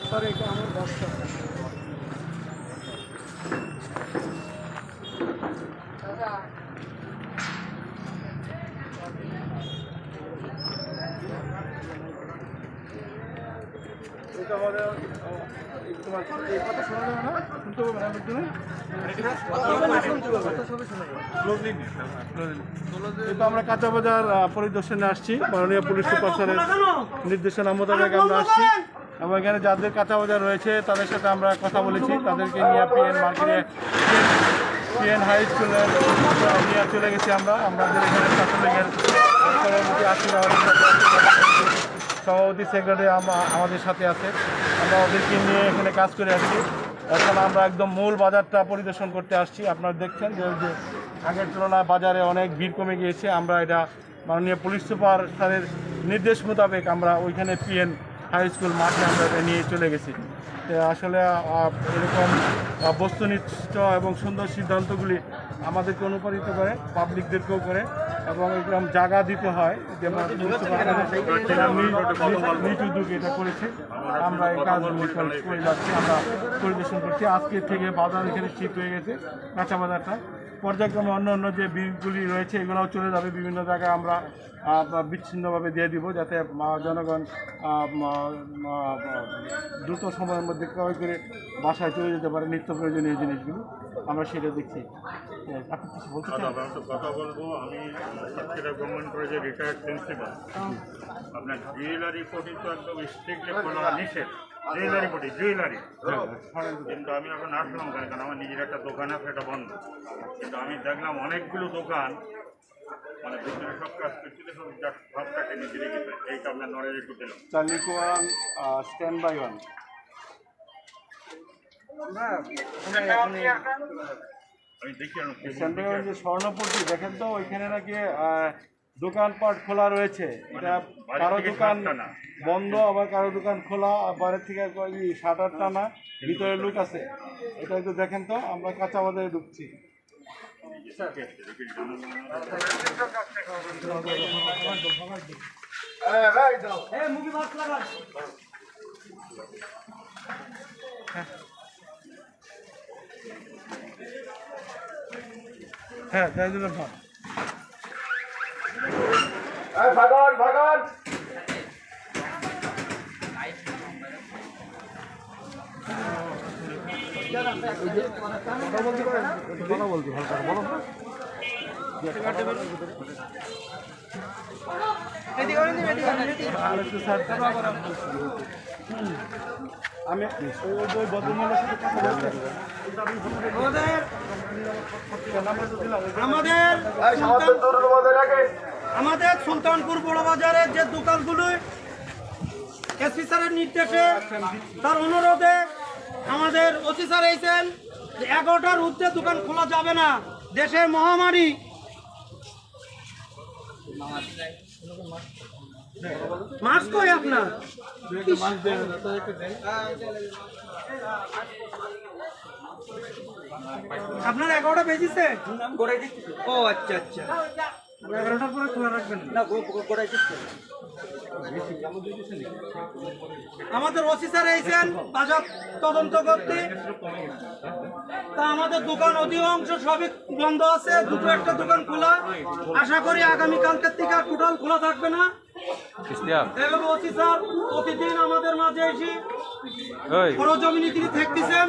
Sir এটা আমার ব্যবসা। এটা আমাদের তোমার এই কথা শোনা যাবে না, শুনতে হবে না একজনে কিন্তু আমরা কাঁচা বাজার পরিদর্শনে আসছি। মাননীয় পুলিশ সুপার স্যারের নির্দেশনা মোতাবেক আমরা আসছি এবং এখানে যাদের কাঁচা বাজার রয়েছে তাদের সাথে আমরা কথা বলেছি। তাদেরকে নিয়ে পিএন মার্কেটে পিএন হাই স্কুলে নিয়ে চলে গেছি আমরা। আমাদের এখানে ছাত্রলীগের সভাপতি আসিফ সভাপতি সেক্রেটারি আমাদের সাথে আছে। আমরা ওদেরকে নিয়ে এখানে কাজ করে আসছি। এখন আমরা একদম মূল বাজারটা পরিদর্শন করতে আসছি। আপনারা দেখছেন যে আগের তুলনায় বাজারে অনেক ভিড় কমে গিয়েছে। আমরা এটা মাননীয় পুলিশ সুপার স্যারের নির্দেশ মোতাবেক আমরা ওইখানে পিএন হাই স্কুল মাঠে আমরা এটা নিয়ে চলে গেছি। আসলে এরকম বস্তুনিষ্ঠ এবং সুন্দর সিদ্ধান্তগুলি আমাদেরকে অনুপ্রাণিত করে, পাবলিকদেরকেও করে এবং এরকম জায়গা দিতে হয়। যেমন নিজ উদ্যোগে এটা করেছে। আমরা এই কাজগুলি করে যাচ্ছি, আমরা পরিদর্শন করছি। আজকে থেকে বাজার এখানে ঠিক হয়ে গেছে, কাঁচা বাজারটা। পর্যায়ক্রমে অন্য অন্য যে বিলগুলি রয়েছে এগুলোও চলে যাবে বিভিন্ন জায়গায়। আমরা বিচ্ছিন্নভাবে দিয়ে দিব যাতে জনগণ দ্রুত সময়ের মধ্যে ক্রয় করে বাসায় চলে যেতে পারে নিত্য প্রয়োজনীয় জিনিসগুলো। আমরা সেটা দেখছি। আপনি কিছু বলতে চান? কথা বলবো, আমি গভর্নমেন্ট কলেজের রিটায়ার্ড প্রিন্সিপাল। আপনার জুয়েলারি পটি তো একদম স্ট্রিক্টলি খোলা নিষেধ, জুয়েলারি পটি জুয়েলারি। কিন্তু আমি এখন আসলাম কারণ আমার নিজের একটা দোকান আছে, এটা বন্ধ। কিন্তু আমি দেখলাম অনেকগুলো দোকান মানে ভিতরে সব কাজ করছিল, সব কাটে নিজে রেখেছে। এইটা আপনার নড়ে একটু পেলাম। Charlie Kwan stand by one. আমি দেখি যে স্বর্ণপট্টি দেখেন তো ওইখানে নাকি দোকানপাট খোলা রয়েছে। এটা কারো দোকান বন্ধ, আবার কারো দোকান খোলা, বাইরের থেকে শাটার টানা, ভিতরে লোক আছে। এটা একটু দেখেন তো, আমরা কাঁচা বাজারে ঢুকছি। হ্যাঁ, তাই জন্য ভাগন ভাগন কথা বলছি ভালো বলো। আমি ওই ভদ্রমহিলার সাথে কথা বলছি। আমাদের সুলতানপুর বড় বাজারের যে দোকানগুলো এসপি স্যারের নির্দেশে তার অনুরোধে আমাদের ওসি স্যার এসেছেন যে 11টার ঊর্ধ্বে দোকান খোলা যাবে না। দেশের মহামারী মাস্ক কই আপনার? আপনার 11টা বেজেছে? ও আচ্ছা আচ্ছা, 11টার পরে খোলা রাখবেন না? আমাদের ওসি স্যার এসেছেন বাজার তদন্ত করতে। তা আমাদের দোকান অধিকাংশ সবই বন্ধ আছে, দুটো একটা দোকান খোলা। আশা করি আগামীকালকের থেকে টোটাল খোলা থাকবে না। এবং ওসি স্যার প্রতিদিন আমাদের মাঝে এসে সরজমিনে তিনি থাকতেছেন।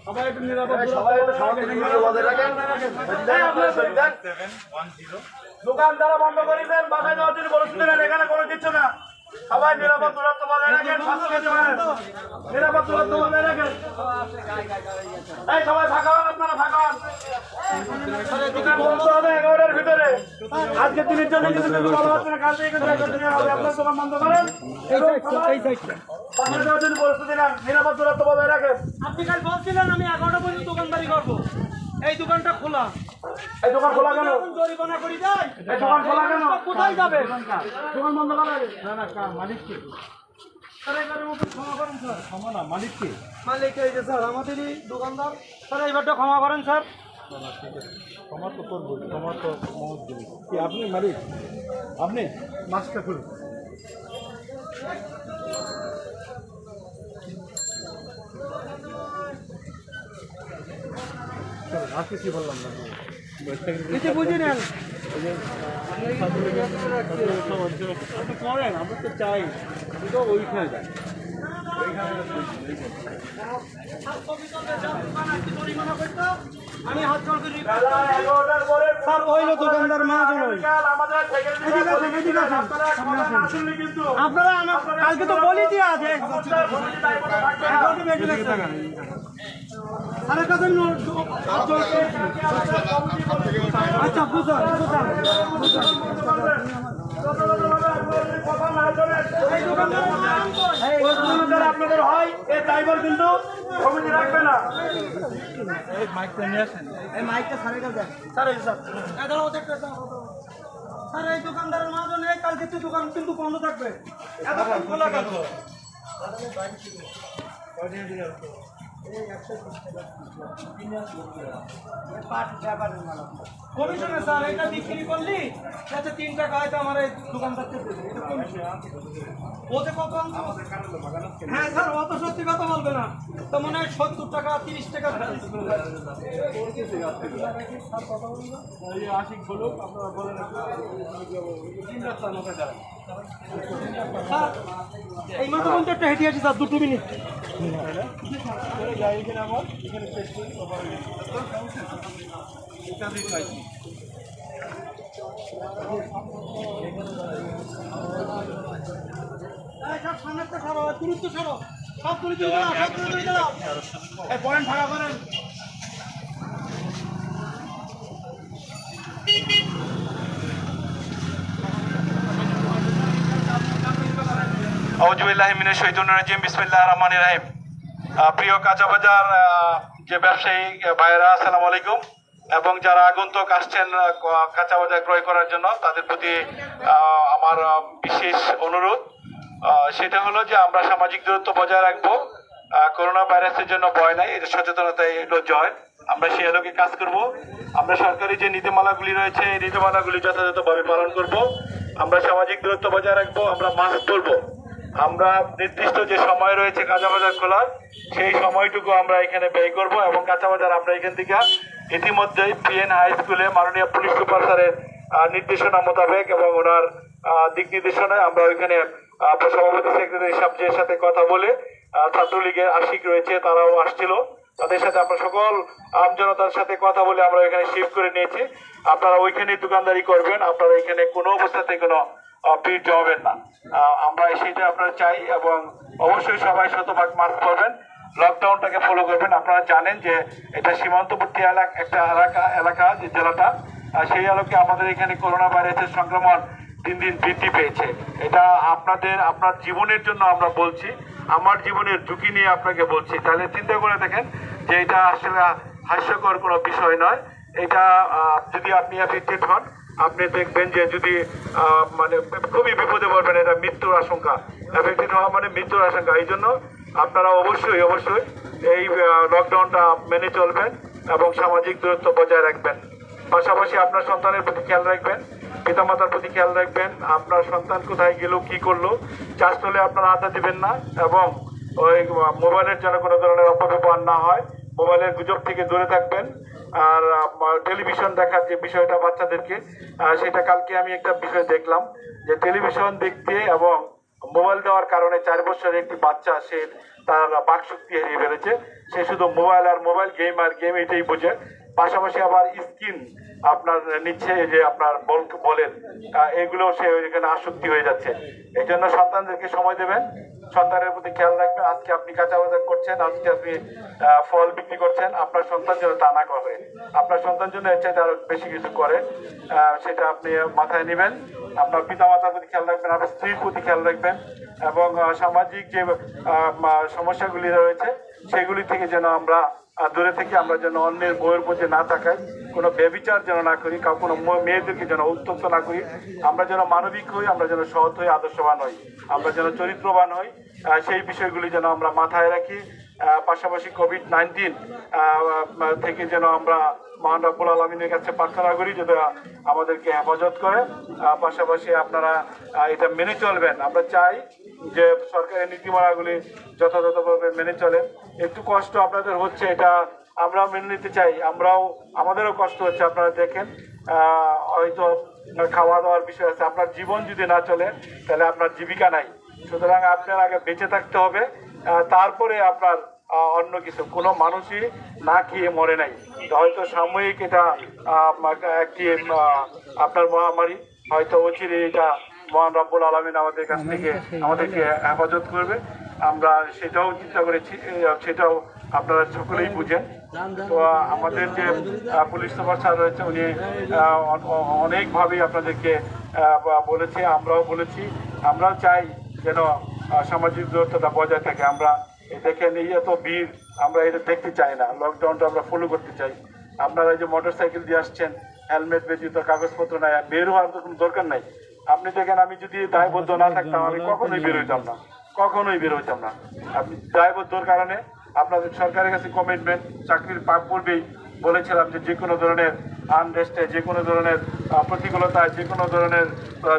সবাই একটু নিরাপদ, সবাই একটু দোকানদারা বন্ধ করে দেন, বাসায় যাওয়ার জন্য পরিস্থিতি নেন, এখানে কোনো কিছু না। সবাই নিরাপদ দূরত্ব বজায় রাখেন, নিরাপদ দূরত্ব বজায় রাখেন। এই সবাই ফাঁকা হন, আপনারা ফাঁকা হন। দোকান বন্ধ হবে 11টার ভিতরে। আজকে 30 জনের কিন্তু বলা হচ্ছে না, কাল থেকে কিন্তু 1 জনের হবে। আপনার দোকান বন্ধ করেন, বাসায় যাওয়ার জন্য পরিস্থিতি নেন, নিরাপদ দূরত্ব বজায় রাখেন। আপনি কাল বলছিলেন আমি 11টা পর্যন্ত দোকানদারি করবো, এই দোকানটা খোলা। এই দোকান খোলা কেন? জরিমানা করি যাই। এই দোকান খোলা কেন? কোথায় যাবে? দোকান বন্ধ করা না না মালিক কে? স্যার এবারের মতো ক্ষমা করেন স্যার। ক্ষমা না মালিক কে? মালিক এই যে স্যার আমাদেরই দোকানদার। স্যার এইবারটা ক্ষমা করেন স্যার। না না ঠিক আছে ক্ষমা তো করবো ক্ষমা তো মহৎ দেবে কি আপনি মালিক আপনি মাস্কটা খুলুন আর কিছু বললাম না কিছু বুঝি নেন। আপনি করেন আমরা তো চাই তো ওইখানে যাই আমি হাত জোর করি স্যার ওইলো দোকানদার মা আপনারা আমার কালকে তো বলি দিয়ে আছে আরেক কাছে আচ্ছা বুঝলাম আপনাদের হয় এই ড্রাইভার কিন্তু কমিটি রাখবে না স্যার এই দোকানদারের মাঝে নেই কালকে তো দোকান কিন্তু বন্ধ থাকবে এতক্ষণ খোলা কেন কমিশনে স্যার এটা বিক্রি করলি যাতে 3 টাকা হয়তো আমার এই দোকানদার থেকে দেবে এটা কমিশন ওতে কত হ্যাঁ স্যার ও তো সত্যি কথা বলবে না তো মনে হয় 70 টাকা 30 টাকা আশিক বলুক আপনারা বলেন স্যার এই মাত্র পর্যন্ত একটা হেঁটে আছি স্যার 2 মিনিট এখানে আমার এখানে শেষ করি এখানে চাইছি সব সামনে তো সরো তুলিত সরো সব তুলিত দাও সব তুলিত দাও এই পয়েন্ট ভাড়া করেন আউযুবিল্লাহি মিনাশ শাইতানির রাজিম বিসমিল্লাহির রহমানির রহিম প্রিয় কাঁচা বাজার যে ব্যবসায়ী ভাইয়েরা আসসালামু আলাইকুম এবং যারা আগন্তুক আসছেন কাঁচা বাজার ক্রয় করার জন্য তাদের প্রতি আমার বিশেষ অনুরোধ সেটা হলো যে আমরা সামাজিক দূরত্ব বজায় রাখবো করোনা ভাইরাসের জন্য ভয় নাই এটা সচেতনতাই হলো জয় আমরা সেই আলোকে কাজ করব আমরা সরকারি যে নীতিমালাগুলি রয়েছে এই নীতিমালাগুলি যথাযথভাবে পালন করব আমরা সামাজিক দূরত্ব বজায় রাখবো আমরা মাস্ক পরবো আমরা নির্দিষ্ট যে সময় রয়েছে কাঁচা বাজার খোলার সেই সময়টুকু আমরা এখানে ব্যয় করব এবং কাঁচা বাজার আমরা এখান থেকে ইতিমধ্যেই পিএন হাই স্কুলে মাননীয় পুলিশ সুপার স্যারের নির্দেশনা মোতাবেক এবং ওনার দিক নির্দেশনায় আমরা ওইখানে সভাপতি সেক্রেটারি সাহেবের সাথে কথা বলে ছাত্রলীগের আশিক রয়েছে তারাও আসছিল তাদের সাথে আমরা সকল আমজনতার সাথে কথা বলে আমরা এখানে শিফট করে নিয়েছি আপনারা ওইখানে দোকানদারি করবেন আপনারা এখানে কোনো অবস্থাতে কোনো ভিড় জমাবেন না আমরা সেটা আপনারা চাই এবং অবশ্যই সবাই শতভাগ মাস্ক পরবেন লকডাউনটাকে ফলো করবেন আপনারা জানেন যে এটা সীমান্তবর্তী একটা এলাকা যে জেলাটা সেই আলোকে আমাদের এখানে করোনা ভাইরাসের সংক্রমণ দিন দিন বৃদ্ধি পেয়েছে এটা আপনার জীবনের জন্য আমরা বলছি আমার জীবনের ঝুঁকি নিয়ে আপনাকে বলছি তাহলে চিন্তা করে দেখেন যে এটা আসলে হাস্যকর কোনো বিষয় নয় এটা যদি আপনি অ্যাফেক্টেড হন আপনি দেখবেন যে যদি মানে খুবই বিপদে পড়বেন এটা মৃত্যুর আশঙ্কা অ্যাফেক্টেড হওয়া মানে মৃত্যুর আশঙ্কা এই জন্য আপনারা অবশ্যই এই লকডাউনটা মেনে চলবেন এবং সামাজিক দূরত্ব বজায় রাখবেন পাশাপাশি আপনার সন্তানের প্রতি খেয়াল রাখবেন পিতামাতার প্রতি খেয়াল রাখবেন আপনার সন্তান কোথায় গেল কি করলো চার্জ হলে আপনারা আড্ডা দিবেন না এবং ওই মোবাইলের যেন কোনো ধরনের অপব্যবহার না হয় মোবাইলের গুজব থেকে দূরে থাকবেন আর টেলিভিশন দেখার যে বিষয়টা বাচ্চাদেরকে সেটা কালকে আমি একটা বিষয় দেখলাম যে টেলিভিশন দেখতে এবং মোবাইল দেওয়ার কারণে 4 বছরের একটি বাচ্চা সে তার বাকশক্তি হারিয়ে ফেলেছে সে শুধু মোবাইল আর মোবাইল গেম এটাই বোঝে পাশাপাশি আবার স্ক্রিন আপনার নিচ্ছে যে আপনার বলেন এগুলো সে এখানে আসক্তি হয়ে যাচ্ছে এই জন্য সন্তানদেরকে সময় দেবেন সন্তানের প্রতি খেয়াল রাখবেন আজকে আপনি কাঁচা বাজার করছেন আজকে আপনি ফল বিক্রি করছেন আপনার সন্তান যেন তা না করে আপনার সন্তান জন্য এর চাইতে আরো বেশি কিছু করে সেটা আপনি মাথায় নেবেন আপনার পিতা মাতার প্রতি খেয়াল রাখবেন আপনার স্ত্রীর প্রতি খেয়াল রাখবেন এবং সামাজিক যে সমস্যাগুলি রয়েছে সেগুলি থেকে যেন আমরা দূরে থেকে আমরা যেন অন্যের বইয়ের প্রতি না তাকাই, কোনো ব্যভিচার যেন না করি, কোনো মেয়েদেরকে যেন উত্তপ্ত না করি, আমরা যেন মানবিক হই, আমরা যেন সৎ হই, আদর্শবান হই, আমরা যেন চরিত্রবান হই, সেই বিষয়গুলি যেন আমরা মাথায় রাখি। পাশাপাশি কোভিড-19 থেকে যেন আমরা মহান রব্বুল আলমিনের কাছে প্রার্থনা করি যাতে আমাদেরকে হেফাজত করে। পাশাপাশি আপনারা এটা মেনে চলবেন। আমরা চাই যে সরকারের নীতিমালাগুলি যথাযথভাবে মেনে চলেন। একটু কষ্ট আপনাদের হচ্ছে, এটা আমরাও মেনে নিতে চাই, আমাদেরও কষ্ট হচ্ছে। আপনারা দেখেন হয়তো খাওয়া দাওয়ার বিষয় আছে, আপনার জীবন যদি না চলে তাহলে আপনার জীবিকা নাই। সুতরাং আপনার আগে বেঁচে থাকতে হবে, তারপরে আপনার অন্য কিছু। কোনো মানুষই না খেয়ে মরে নাই, হয়তো সাময়িক এটা একটি আপনার মহামারী, হয়তো অচিরে এটা মহান রব্বুল আলামিন আমাদের কাছ থেকে আমাদেরকে হেফাজত করবে। আমরা সেটাও চিন্তা করেছি, সেটাও আপনারা সকলেই বুঝেন। তো আমাদের যে পুলিশ সুপার স্যার রয়েছে উনি অনেকভাবেই আপনাদেরকে বলেছে, আমরাও বলেছি। আমরাও চাই যেন সামাজিক দূরত্বটা বজায় থাকে। আমরা দেখেন এই এত ভিড়, আমরা এটা দেখতে চাই না। লকডাউনটা আমরা ফলো করতে চাই। আপনারা যে মোটর সাইকেল দিয়ে আসছেন, হেলমেট ব্যতীত কাগজপত্র নাই, বের হওয়ার তো কোনো দরকার নাই। আপনি দেখেন আমি যদি দায়বদ্ধ না থাকতাম আমি কখনোই বের হইতাম না। আপনি দায়বদ্ধর কারণে আপনাদের সরকারের কাছে কমিটমেন্ট, চাকরির পাক পূর্বেই বলেছিলাম যে কোনো ধরনের আনরেস্টে, যে কোনো ধরনের প্রতিকূলতায়, যে কোনো ধরনের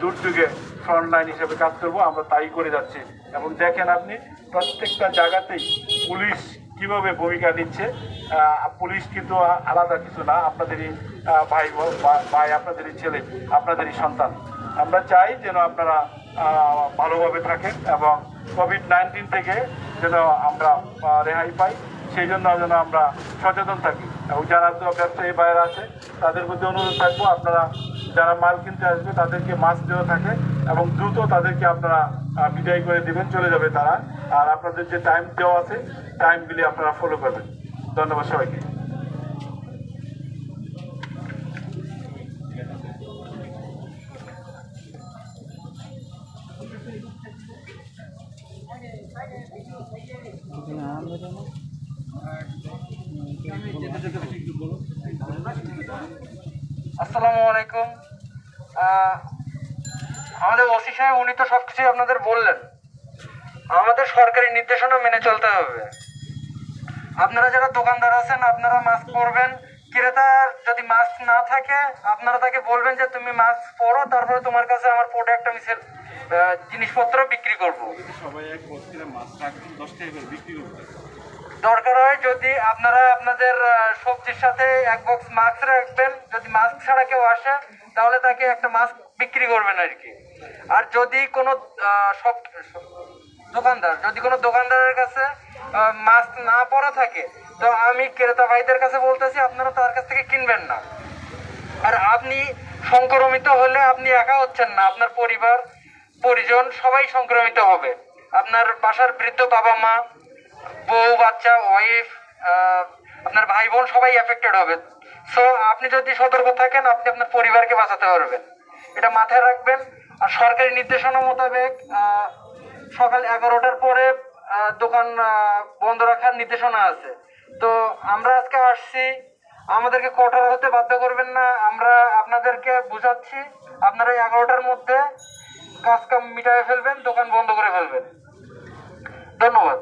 দুর্যোগে ফ্রন্টলাইন হিসেবে কাজ করব। আমরা তাই করে যাচ্ছি। এবং দেখেন আপনি প্রত্যেকটা জায়গাতেই পুলিশ কিভাবে ভূমিকা নিচ্ছে। পুলিশ কিন্তু আলাদা কিছু না, আপনাদেরই ভাই, আপনাদেরই ছেলে, আপনাদেরই সন্তান। আমরা চাই যেন আপনারা ভালোভাবে থাকেন এবং কোভিড-19 থেকে যেন আমরা রেহাই পাই, সেই জন্য যেন আমরা সচেতন থাকি। এবং যারা ব্যবসায়ী বাইরে আছে তাদের প্রতি অনুরোধ থাকবো, আপনারা যারা মাল কিনতে আসবে তাদেরকে মাস্ক দেওয়া থাকে এবং দ্রুত তাদেরকে আপনারা বিদায় করে দিবেন, চলে যাবে তারা। আর আপনাদের যে টাইম দেওয়া আছে টাইমগুলি আপনারা ফলো করবেন। ধন্যবাদ সবাইকে। আসসালামু আলাইকুম। আমাদের ওসি সাহেব উনি তো সবকিছু আপনাদের বললেন। আমাদের সরকারি নির্দেশনা মেনে চলতে হবে। আপনারা যারা দোকানদার আছেন আপনারা মাস্ক পরবেন। ক্রেতার যদি মাস্ক না থাকে আপনারা তাকে বলবেন যে তুমি মাস্ক পরো, তারপরে তোমার কাছে আমার প্রোডাক্ট আমি জিনিসপত্র বিক্রি করবো। দরকার হয় যদি আপনারা আপনাদের সবজির সাথে এক বক্স মাস্ক রাখবেন, যদি মাস্ক ছাড়া কেউ আসে তাহলে তাকে একটা মাস্ক বিক্রি করবেন আর কি। আর যদি কোনো দোকানদারের কাছে মাস্ক না পরা থাকে তো আমি ক্রেতা ভাইদের কাছে বলতেছি আপনারা তার কাছ থেকে কিনবেন না। আর আপনি সংক্রমিত হলে আপনি একা হচ্ছেন না, আপনার পরিজন সবাই সংক্রমিত হবে। আপনার বাসার বৃদ্ধ বাবা মা, বউ বাচ্চা, ওয়াইফ, আপনার ভাই বোন সবাই এফেক্টেড হবে। সো আপনি যদি সতর্ক থাকেন আপনি আপনার পরিবারকে বাঁচাতে পারবেন, এটা মাথায় রাখবেন। আর সরকারি নির্দেশনা মোতাবেক সকাল 11টার পরে দোকান বন্ধ রাখার নির্দেশনা আছে। তো আমরা আজকে আসছি, আমাদেরকে কঠোর হতে বাধ্য করবেন না। আমরা আপনাদেরকে বুঝাচ্ছি আপনারা 11টার মধ্যে কাজ কাম মিটায়ে ফেলবেন, দোকান বন্ধ করে ফেলবেন। ধন্যবাদ।